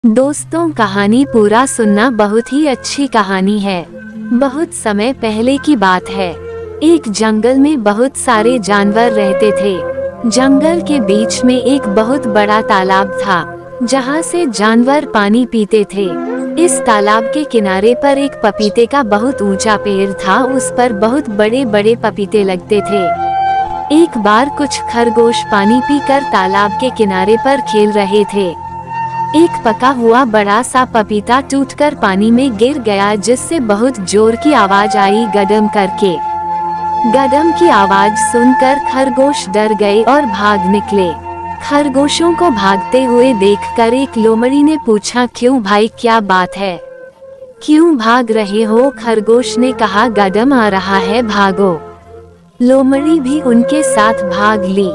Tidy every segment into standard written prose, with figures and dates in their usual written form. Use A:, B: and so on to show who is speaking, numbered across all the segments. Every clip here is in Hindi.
A: दोस्तों, कहानी पूरा सुनना। बहुत ही अच्छी कहानी है। बहुत समय पहले की बात है। एक जंगल में बहुत सारे जानवर रहते थे। जंगल के बीच में एक बहुत बड़ा तालाब था, जहाँ से जानवर पानी पीते थे। इस तालाब के किनारे पर एक पपीते का बहुत ऊंचा पेड़ था। उस पर बहुत बड़े बड़े पपीते लगते थे। एक बार कुछ खरगोश पानी पीकर तालाब के किनारे पर खेल रहे थे। एक पका हुआ बड़ा सा पपीता टूटकर पानी में गिर गया, जिससे बहुत जोर की आवाज आई, गडम करके। गडम की आवाज सुनकर खरगोश डर गए और भाग निकले। खरगोशों को भागते हुए देखकर एक लोमड़ी ने पूछा, क्यों भाई, क्या बात है, क्यों भाग रहे हो? खरगोश ने कहा, गडम आ रहा है, भागो। लोमड़ी भी उनके साथ भाग ली।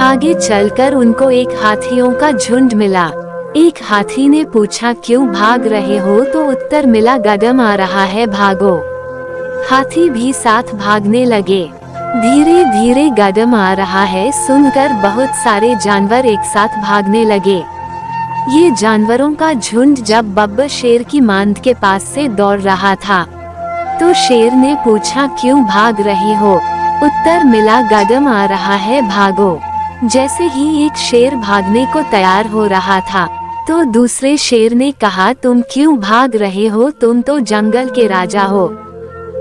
A: आगे चलकर उनको एक हाथियों का झुंड मिला। एक हाथी ने पूछा, क्यों भाग रहे हो? तो उत्तर मिला, गडम आ रहा है, भागो। हाथी भी साथ भागने लगे। धीरे धीरे गडम आ रहा है सुनकर बहुत सारे जानवर एक साथ भागने लगे। ये जानवरों का झुंड जब बब्बर शेर की मांद के पास से दौड़ रहा था, तो शेर ने पूछा, क्यों भाग रहे हो? उत्तर मिला, गडम आ रहा है, भागो। जैसे ही एक शेर भागने को तैयार हो रहा था, तो दूसरे शेर ने कहा, तुम क्यों भाग रहे हो? तुम तो जंगल के राजा हो,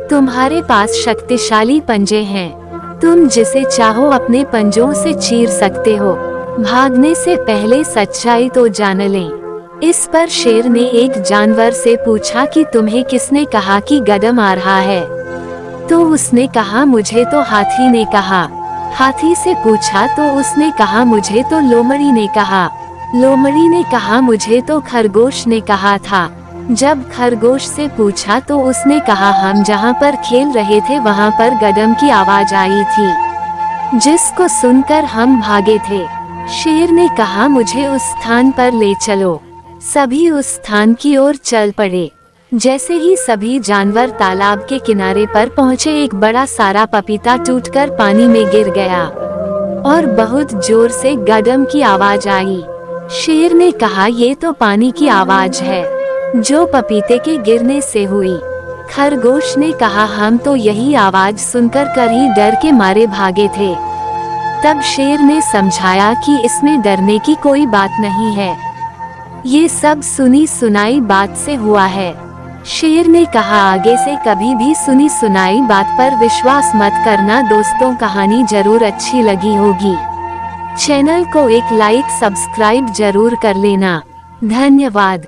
A: तुम्हारे पास शक्तिशाली पंजे हैं, तुम जिसे चाहो अपने पंजों से चीर सकते हो। भागने से पहले सच्चाई तो जान लें। इस पर शेर ने एक जानवर से पूछा कि तुम्हें किसने कहा कि गडम आ रहा है? तो उसने कहा, मुझे तो हाथी ने कहा। हाथी से पूछा तो उसने कहा, मुझे तो लोमड़ी ने कहा। लोमड़ी ने कहा, मुझे तो खरगोश ने कहा था। जब खरगोश से पूछा तो उसने कहा, हम जहाँ पर खेल रहे थे वहाँ पर गडम की आवाज आई थी, जिसको सुनकर हम भागे थे। शेर ने कहा, मुझे उस स्थान पर ले चलो। सभी उस स्थान की ओर चल पड़े। जैसे ही सभी जानवर तालाब के किनारे पर पहुँचे, एक बड़ा सारा पपीता टूटकर पानी में गिर गया और बहुत जोर से गडम की आवाज आई। शेर ने कहा, ये तो पानी की आवाज है जो पपीते के गिरने से हुई। खरगोश ने कहा, हम तो यही आवाज सुनकर ही डर के मारे भागे थे। तब शेर ने समझाया कि इसमें डरने की कोई बात नहीं है, ये सब सुनी सुनाई बात से हुआ है। शेर ने कहा, आगे से कभी भी सुनी सुनाई बात पर विश्वास मत करना। दोस्तों, कहानी जरूर अच्छी लगी होगी। चैनल को एक लाइक सब्सक्राइब जरूर कर लेना। धन्यवाद।